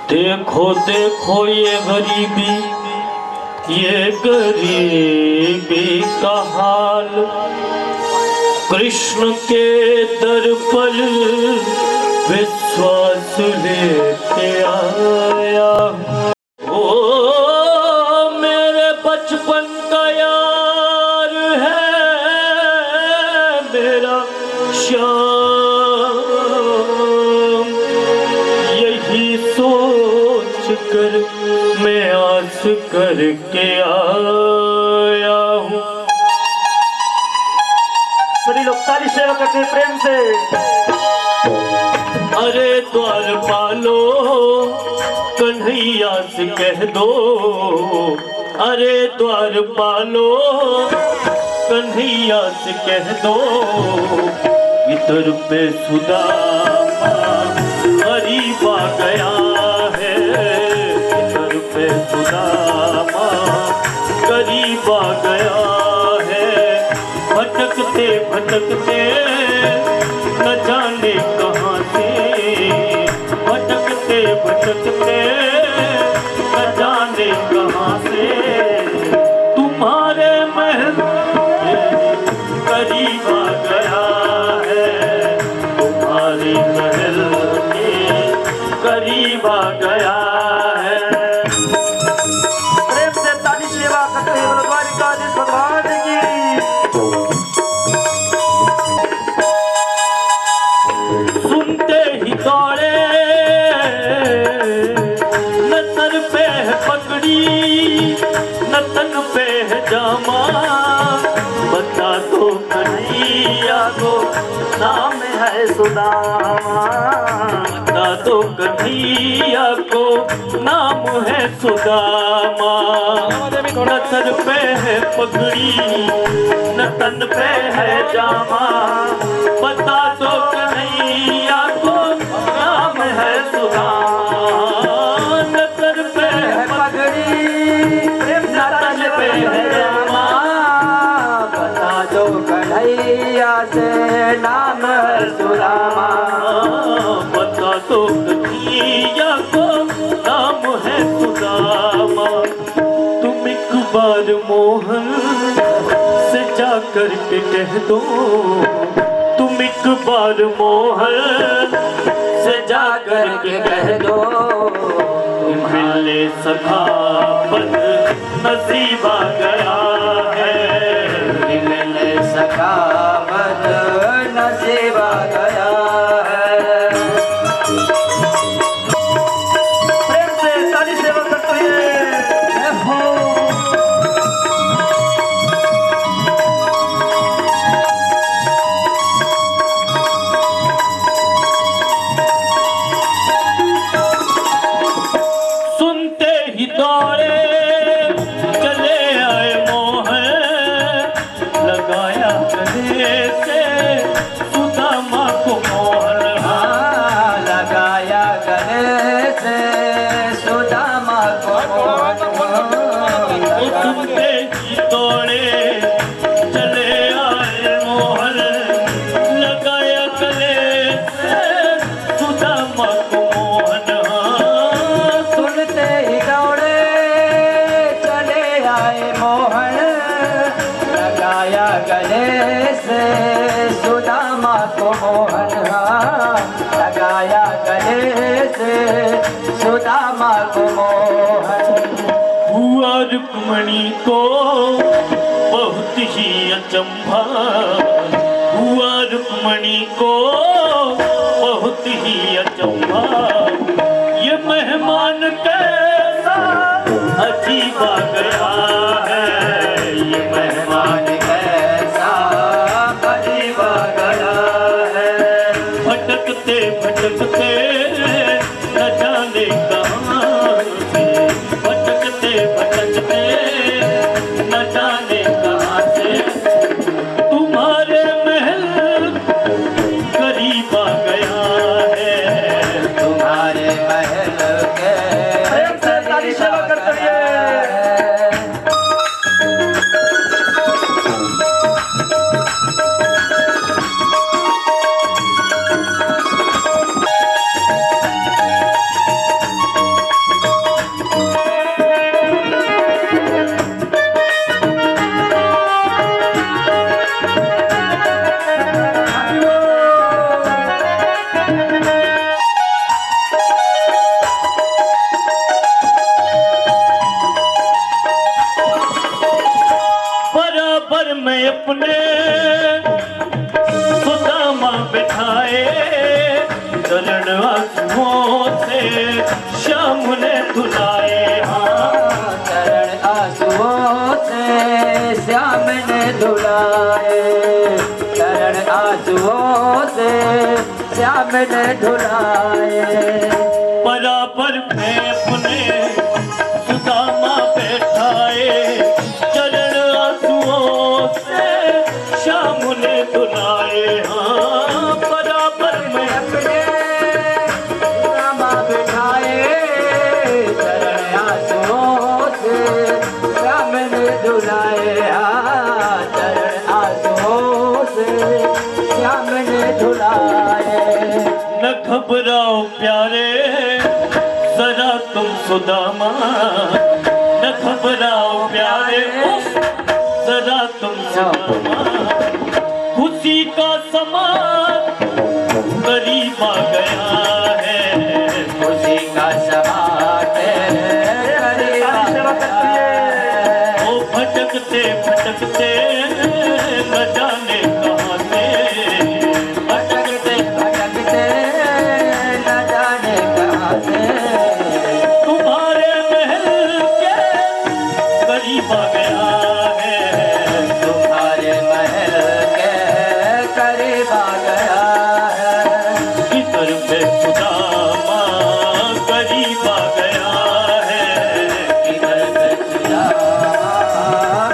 देखो देखो ये गरीबी का हाल, कृष्ण के दर पर विश्वास लेके आया। ओ मेरे बचपन का यार है मेरा श्याम, यही सोच कर मैं आस करके आया हूँ। सभी लोग ताली सेवा करते प्रेम से। अरे द्वारपालो कन्हैया से कह दो, अरे द्वारपालो कन्हैया से कह दो, इधर पे सुदामा गरीब आ गया है, इधर पे सुदामा गरीब आ गया है। भटकते भटकते न जाने कहाँ से, भटकते भटकते न जाने कहाँ से, तुम्हारे महल करीब आ गया है, तुम्हारे महल के करीब आ गया है। प्रेम से ताली सेवा करते हुए बोलो द्वारिकाधीश भगवान की। सुनते ही दौड़े न सर पे है पगड़ी न तन पे है जामा, बता दो कन्हैया को नाम है सुदामा, बता दो कन्हैया को नाम है सुदामा। न सर पे है पगड़ी न तन पे है जामा, बता दो कन्हैया को नाम है सुदामा। न सर पे है पगड़ी न तन पे है जामा, बता दो कन्हैया से नाम है सुदामा। बता दो कन्हैया को नाम है सुदामा। तुम एक बार मोहन से जा कर के कह दो, तुम एक बार मोहन से जा कर के कह दो, मिले सखा बद नसीब आ गया है, मिलने सका बद नसीब आ गया है। प्रेम से ताली सेवा करते हुए सुनते ही दौड़े चले आए मोहन, लगाया गले से सुदामा को मोहन। लगाया गले से सुदामा को सुनते ही दौड़े चले आए मोहन, लगाया गले से सुदामा को मोहन। सुनते ही दौड़े चले आए मोहन, लगाया गले से सुदामा को मोहन। लगाया गले से सुदामा को मोहन। हुआ रुक्मणी को बहुत ही अचंभा, हुआ रुक्मणी को बहुत ही अचंभा, ये मेहमान कैसा अजीब आ गया है, ये मेहमान कैसा अजीब आ गया है। भटकते भटकते न जाने कहाँ से, भटकते भटकते न जाने कहाँ से, तुम्हारे महल करीब आ गया है, तुम्हारे महल के प्रेम से ताली सेवा करते हुए आंसुओं से श्याम ने धुलाए। बराबर में अपने सुदामा बैठाए, चरण आंसुओं से श्याम ने धुलाए। हाँ, बराबर में अपने सुदामा बैठाए, चरण आंसुओं से श्याम ने धुलाए। चरण आंसुओं से श्याम ने धुलाए। न घबराओ प्यारे जरा तुम सुदामा, न घबराओ प्यारे जरा तुम सुदामा। खुशी का समा करीब आ गया है, खुशी का समा करीब आ गया है। वो भटकते भटकते न जाने कहाँ से, भटकते भटकते न जाने कहाँ से तुम्हारे महल के करीब आ गया है, तुम्हारे महल के करीब आ गया है। इधर पे सुदामा करीब आ गया है, इधर पे सुदामा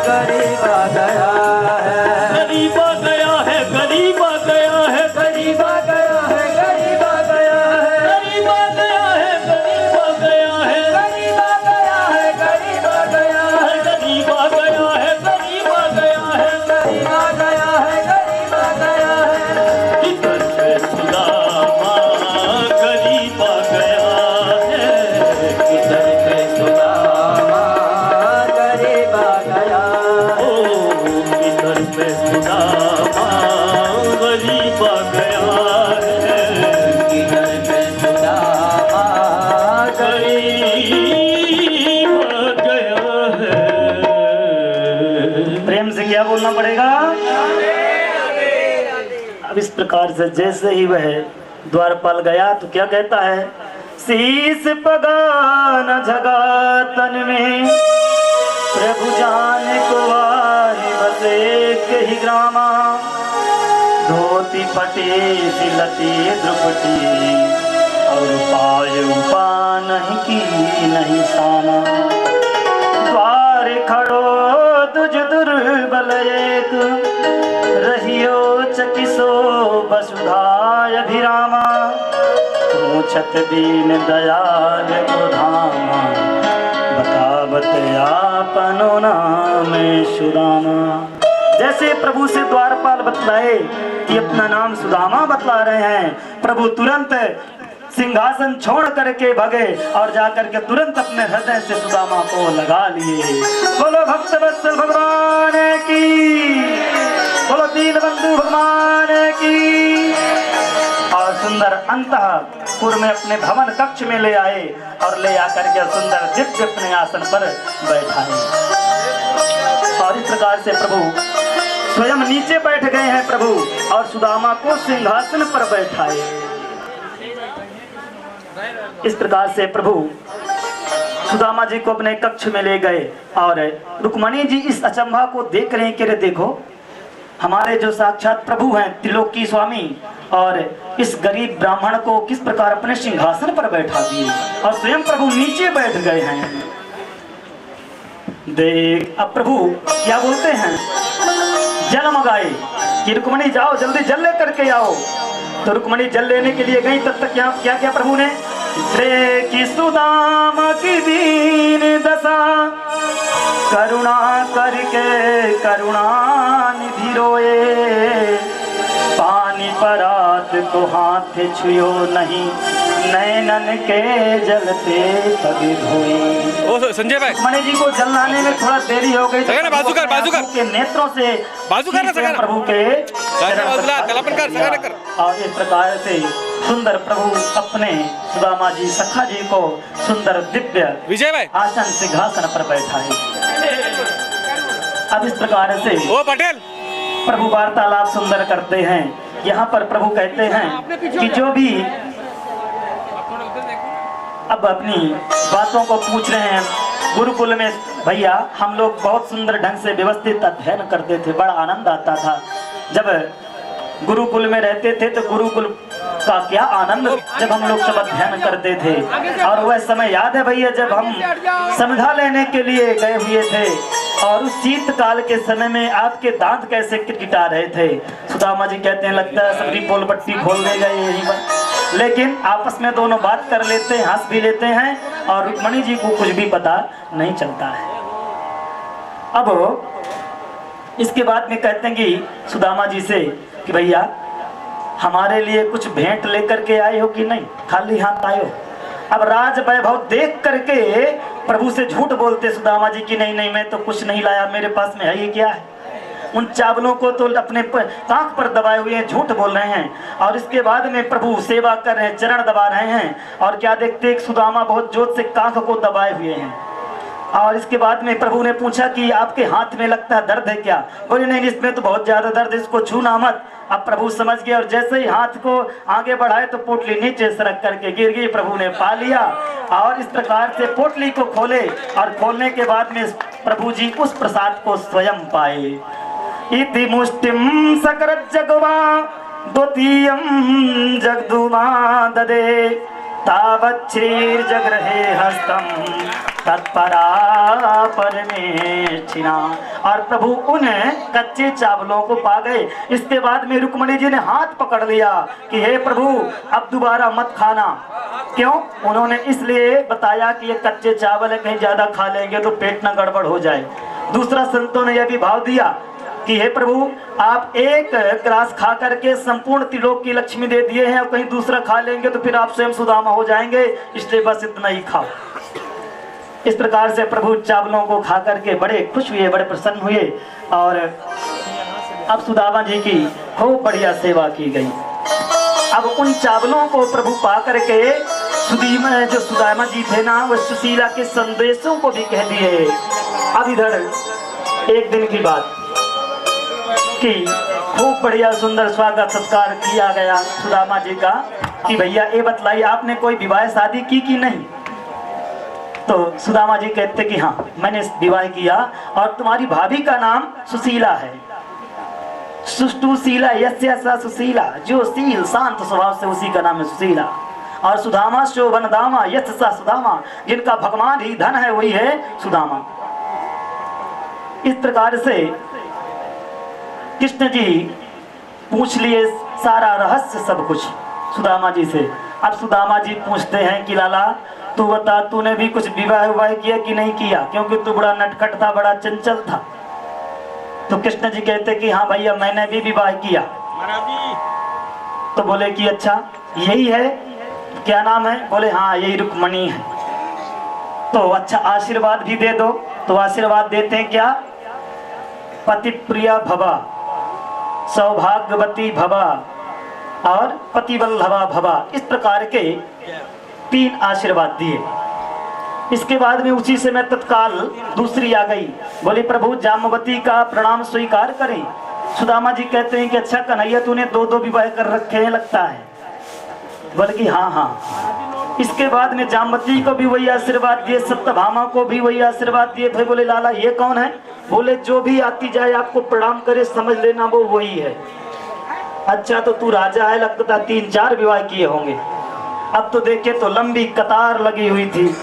करीब आ गया है। करीब आ गया है, करीब आ गया है, करीब आ गया है, करीब आ गया है। करीब आ गया है, करीब आ गया है, करीब आ गया है, करीब आ गया है। करीब आ गया है, करीब आ गया है। करीब आ गया है, करीब आ गया है। इधर पे सुदामा करीब आ गया है, इधर पे सुदामा करीब आ गया। ओ इधर पे सुदामा करीब आ गया है, इधर पे सुदामा करीब आ गया है। प्रेम से क्या बोलना पड़ेगा? अब इस प्रकार से जैसे ही वह द्वारपाल गया तो क्या कहता है? शीस पगान जगा तन में प्रभु जाने को आए बसे कही ग्रामा। धोती फटी सिलती द्रुपटी और पाय उपा नहीं की नहीं साना। द्वार खड़ो तुझ दुर्बल एक रहियो चकिसो वसुधाय अभिरामा। पूछत दीन दयाल को धामा बतावत आपनो नाम सुदामा। जैसे प्रभु से द्वारपाल बतलाए कि अपना नाम सुदामा बतला रहे हैं, प्रभु तुरंत सिंहासन छोड़ करके भगे और जाकर के तुरंत अपने हृदय से सुदामा को लगा लिए। बोलो भक्त वत्सल भगवान की, बोलो दीन बंधु भगवान की। और सुंदर अंतःपुर में अपने भवन कक्ष में ले आए और ले आकर के सुंदर दिव्य अपने आसन पर बैठाए। और इस प्रकार से प्रभु स्वयं नीचे बैठ गए हैं प्रभु और सुदामा को सिंहासन पर बैठाए। इस प्रकार से प्रभु सुदामा जी को अपने कक्ष में ले गए और रुक्मणी जी इस अचंभा को देख रहे हैं कि रे देखो हमारे जो साक्षात प्रभु हैं त्रिलोकी स्वामी और इस गरीब ब्राह्मण को किस प्रकार अपने सिंहासन पर बैठा दिए और स्वयं प्रभु नीचे बैठ गए हैं। देख अब प्रभु क्या बोलते हैं, जल मंगाए कि रुक्मणी जाओ जल्दी जल लेकर के आओ। तो रुक्मणी जल लेने के लिए गई, तब तक क्या क्या क्या प्रभु ने रे कि सुदामा की दीन दशा करुणा करके करुणा निधि रोए। पानी परात को हाथ छुयो नहीं नैनन के जलते पग धोए। ओ संजय भाई रुक्मणी जी को जल लाने में थोड़ा देरी हो गई सगन बाजू कर के नेत्रों से बाजू कर ना सगन प्रभु के बाजूला कलापन कर सगन कर। और इस प्रकार से सुंदर प्रभु अपने सुदामा जी सखा जी को सुंदर दिव्य विजय भाई आसन सिंहासन पर बैठाए। अब इस प्रकार से ओ पटेल प्रभु वार्तालाप सुंदर करते हैं। यहाँ पर प्रभु कहते हैं कि जो भी अब अपनी बातों को पूछ रहे हैं गुरुकुल में, भैया हम लोग बहुत सुंदर ढंग से व्यवस्थित अध्ययन करते थे, बड़ा आनंद आता था। जब गुरुकुल में रहते थे तो गुरुकुल का क्या आनंद जब हम लोग सब अध्ययन करते थे। और वह समय याद है भैया जब हम संविधा लेने के लिए गए हुए थे और उस शीतकाल के समय में आपके दांत कैसे किटकिटा रहे थे। सुदामा जी कहते हैं लगता है सबकी पोल पट्टी खोल दे गए यहीं पर, लेकिन आपस में दोनों बात कर लेते हैं, हंस भी लेते हैं और रुक्मणी जी को कुछ भी पता नहीं चलता है। अब इसके बाद में कहते हैं कि सुदामा जी से कि भैया हमारे लिए कुछ भेंट लेकर के आए हो कि नहीं, खाली हाथ आए हो। अब राज वैभव देख करके प्रभु से झूठ बोलते सुदामा जी की नहीं नहीं मैं तो कुछ नहीं लाया, मेरे पास में है ये क्या है। उन चावलों को तो अपने कांख पर दबाए हुए हैं, झूठ बोल रहे हैं। और इसके बाद में प्रभु सेवा कर रहे हैं, चरण दबा रहे हैं और क्या देखते एक सुदामा बहुत जोर से कांख को दबाए हुए हैं। और इसके बाद में प्रभु ने पूछा कि आपके हाथ में लगता है दर्द है क्या। बोले नहीं इसमें तो बहुत ज्यादा दर्द है, इसको छूना मत। अब प्रभु समझ गए और जैसे ही हाथ को आगे बढ़ाए तो पोटली नीचे सरक करके गिर गई। प्रभु ने पा लिया और इस प्रकार से पोटली को खोले और खोलने के बाद में प्रभु जी उस प्रसाद को स्वयं पाए। इति मुष्टिम सकरत जगवा द्वितीयम जगदुमा ददे तावच्छीर जगरहे हस्तम तत्परा परमेष्ठिना। और प्रभु उन कच्चे चावलों को पा गए। इसके बाद में रुक्मणी जी ने हाथ पकड़ लिया कि हे प्रभु अब दोबारा मत खाना। क्यों? उन्होंने इसलिए बताया कि ये कच्चे चावल है, कहीं ज्यादा खा लेंगे तो पेट न गड़बड़ हो जाए। दूसरा संतों ने यह भी भाव दिया कि हे प्रभु आप एक ग्रास खा करके संपूर्ण त्रिलोक की लक्ष्मी दे दिए हैं, और कहीं दूसरा खा लेंगे तो फिर आप स्वयं सुदामा हो जाएंगे, इसलिए बस इतना ही खाओ। इस प्रकार से प्रभु चावलों को खा करके बड़े खुश हुए, बड़े प्रसन्न हुए और अब सुदामा जी की खूब बढ़िया सेवा की गई। अब उन चावलों को प्रभु पा करके जो सुदामा जी थे ना वो सुशीला के संदेशों को भी कह दिए। अब इधर एक दिन की बात कि खूब बढ़िया सुंदर स्वागत सत्कार किया गया सुदामा जी का कि भैया ये बतलाइए आपने कोई विवाह शादी की कि नहीं। तो सुदामा जी कहते कि हाँ मैंने विवाह किया और तुम्हारी भाभी का नाम सुशीला है। सुष्टुशीला यस्या सुशीला, जो शील शांत स्वभाव से उसी का नाम है सुशीला। और सुदामा शोभन दामा यस्या सुदामा, जिनका भगवान ही धन है वही है सुदामा। इस प्रकार से कृष्ण जी पूछ लिए सारा रहस्य सब कुछ सुदामा जी से। अब सुदामा जी पूछते हैं कि लाला तू बता तूने भी कुछ विवाह किया कि नहीं किया, क्योंकि तू बड़ा नटखट था, बड़ा चंचल था। तो कृष्ण जी कहते कि हाँ भैया मैंने भी विवाह किया। तो बोले कि अच्छा यही है, क्या नाम है? बोले हाँ यही रुक्मणी है। तो अच्छा आशीर्वाद भी दे दो। तो आशीर्वाद देते हैं क्या? पति प्रिया भवा, सौभाग्यवती भवा और पतिवल्लभा भवा, इस प्रकार के 3 आशीर्वाद दिए। इसके बाद में उसी से मैं तत्काल दूसरी आ गई। बोली प्रभु जाम्बवती का प्रणाम स्वीकार करें। सुदामा जी कहते हैं कि अच्छा कन्हैया तूने 2-2 विवाह कर रखे हैं लगता है। बोले कि हाँ हाँ। इसके बाद में जाम्बवती को भी वही आशीर्वाद दिए, सत्यभामा को भी वही आशीर्वाद दिए। भाई बोले लाला ये कौन है? बोले जो भी आती जाए आपको प्रणाम करे समझ लेना वो वही है। अच्छा तो तू राजा है लगता था, 3-4 विवाह किए होंगे। अब तो देखे तो लंबी कतार लगी हुई थी।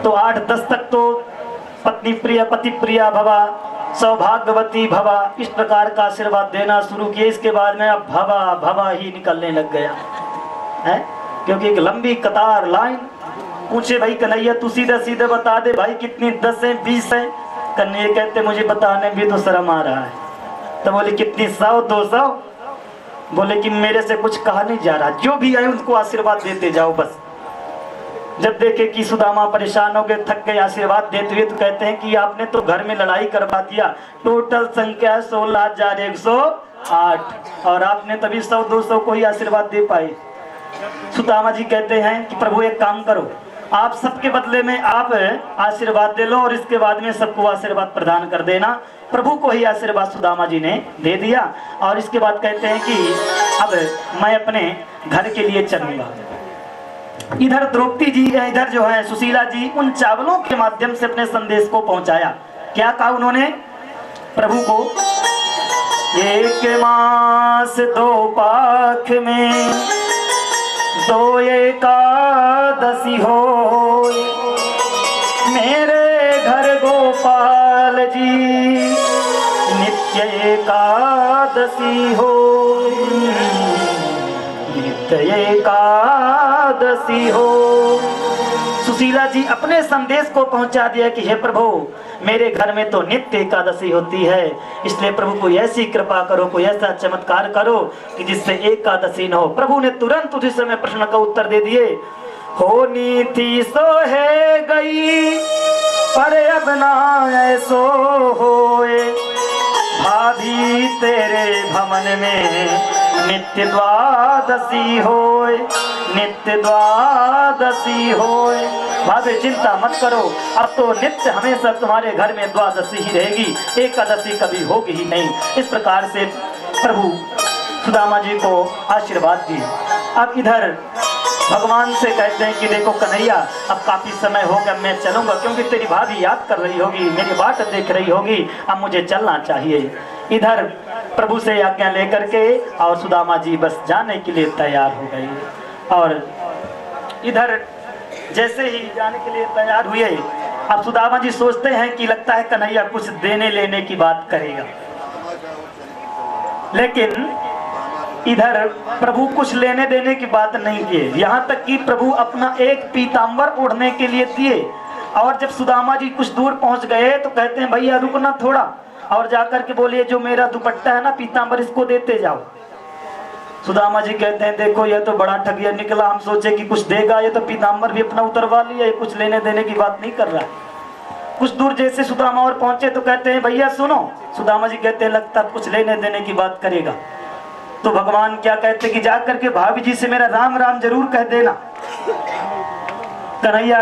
तो 8-10 तक तो पत्नी प्रिया पति प्रिया भवा, सौभाग्यवती भवा, इस प्रकार का आशीर्वाद देना शुरू किए। इसके बाद में अब भवा भवा ही निकलने लग गया है, क्योंकि एक लंबी कतार लाइन। पूछे भाई कन्हैया तू सीधा सीधा बता दे भाई कितनी 10 है 20 है? कन्हैया कहते मुझे बताने भी तो शर्म आ रहा है। तो बोले कितनी 100-200? बोले कि मेरे से कुछ कहा नहीं जा रहा, जो भी आए उनको आशीर्वाद देते जाओ बस। जब देखे कि सुदामा परेशान हो गए, थक गए आशीर्वाद देते हुए, तो कहते हैं कि आपने तो घर में लड़ाई करवा दिया। टोटल संख्या 16,108 और आपने तभी 100-200 को ही आशीर्वाद दे पाए। सुदामा जी कहते हैं कि प्रभु एक काम करो, आप सबके बदले में आप आशीर्वाद दे लो और इसके बाद में सबको आशीर्वाद प्रदान कर देना। प्रभु को ही आशीर्वाद सुदामा जी ने दे दिया। और इसके बाद कहते हैं कि अब मैं अपने घर के लिए चलूंगा। इधर द्रौपदी जी, इधर जो है सुशीला जी, उन चावलों के माध्यम से अपने संदेश को पहुंचाया। क्या कहा उन्होंने प्रभु को एक मास दो पाख में दो एकादशी हो, मेरे घर गोपाल जी नित्य एकादशी हो, नित्य एकादशी हो। सुशीला जी अपने संदेश को पहुंचा दिया कि हे प्रभु, मेरे घर में तो नित्य एकादशी होती है, इसलिए प्रभु कोई ऐसी कृपा करो, कोई ऐसा चमत्कार करो कि जिससे एकादशी न हो। प्रभु ने तुरंत उसी समय प्रश्न का उत्तर दे दिए, होनी थी सो है गई पर अब ना ऐसो होए, भाभी तेरे भवन में नित्य द्वादशी होए, नित्य द्वादशी होए। भाभी चिंता मत करो, अब तो नित्य हमेशा तुम्हारे घर में द्वादशी ही रहेगी, एकादशी कभी होगी ही नहीं। इस प्रकार से प्रभु सुदामा जी को आशीर्वाद दिए। अब इधर भगवान से कहते हैं कि देखो कन्हैया, अब काफी समय हो गया, मैं चलूंगा, क्योंकि तेरी भाभी याद कर रही होगी, मेरी बाट देख रही होगी, अब मुझे चलना चाहिए। इधर प्रभु से आज्ञा लेकर के और सुदामा जी बस जाने के लिए तैयार हो गए। और इधर जैसे ही जाने के लिए तैयार हुए, अब सुदामा जी सोचते हैं कि लगता है कन्हैया कुछ देने लेने की बात करेगा, लेकिन इधर प्रभु कुछ लेने देने की बात नहीं किए। यहाँ तक कि प्रभु अपना एक पीताम्बर ओढ़ने के लिए दिए, और जब सुदामा जी कुछ दूर पहुंच गए तो कहते हैं भैया रुकना थोड़ा, और जाकर के बोलिए जो मेरा दुपट्टा है ना पीताम्बर, इसको देते जाओ। सुदामा जी कहते हैं देखो यह तो बड़ा ठगिया निकला, हम सोचे कि कुछ देगा, ये तो पीताम्बर भी अपना उतरवा लिया, ये कुछ लेने देने की बात नहीं कर रहा है। कुछ दूर जैसे सुदामा और पहुंचे तो कहते हैं भैया सुनो। सुदामा जी कहते हैं लगता कुछ लेने देने की बात करेगा। तो भगवान क्या कहते कि जाकर के भाभी जी से मेरा राम राम जरूर कह देना। कन्हैया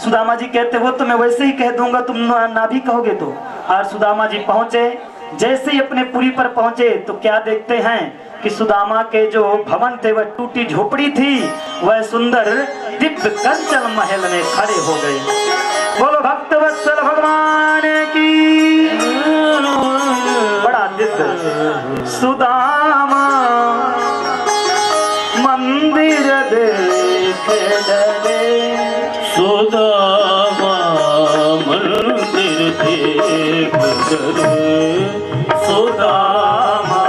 सुदामा जी कहते वो तो मैं वैसे ही कह दूंगा, तुम ना भी कहोगे तो। और सुदामा जी पहुंचे, जैसे ही अपने पुरी पर पहुंचे तो क्या देखते हैं कि सुदामा के जो भवन थे वह टूटी झोपड़ी थी, वह सुंदर दिव्य कंचन महल में खड़े हो गए। बोलो भक्त वत्सल भगवान की। बड़ा दिव्य सुदामा मंदिर देख डरे, सुदामा मंदिर देख डरे, सुदामा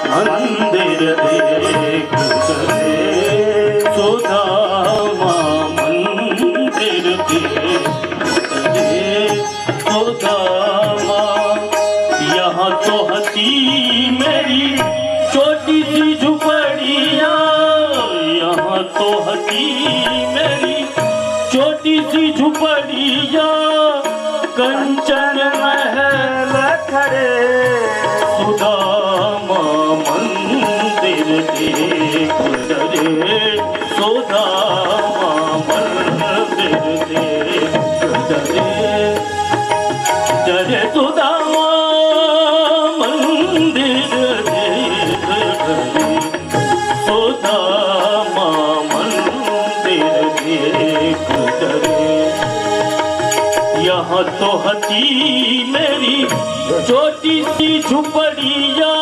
मंदिर देख डरे, सुदामा मंदिर देख डरे, सुदामा यहाँ तो हती मेरी छोटी सी झुपड़िया, यहाँ तो हती मेरी छोटी सी झुपड़िया, कंचन महल खड़े, सुदामा मंदिर देख डरे, सुदामा मंदिर देख डरे, डरे सुदामा मंदिर देख डरे, सुदामा मंदिर देख डरे, यहाँ तो हती मेरी छोटी सी झुपड़िया,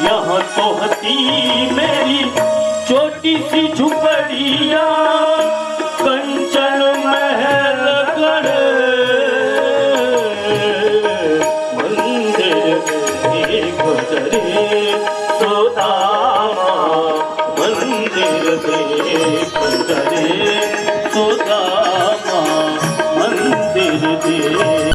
यहाँ तो हती मेरी छोटी सी झुपड़िया, कंचन महल गढ़े, मंदिर देख डरे, सुदामा मंदिर देख डरे, सुदामा मंदिर देख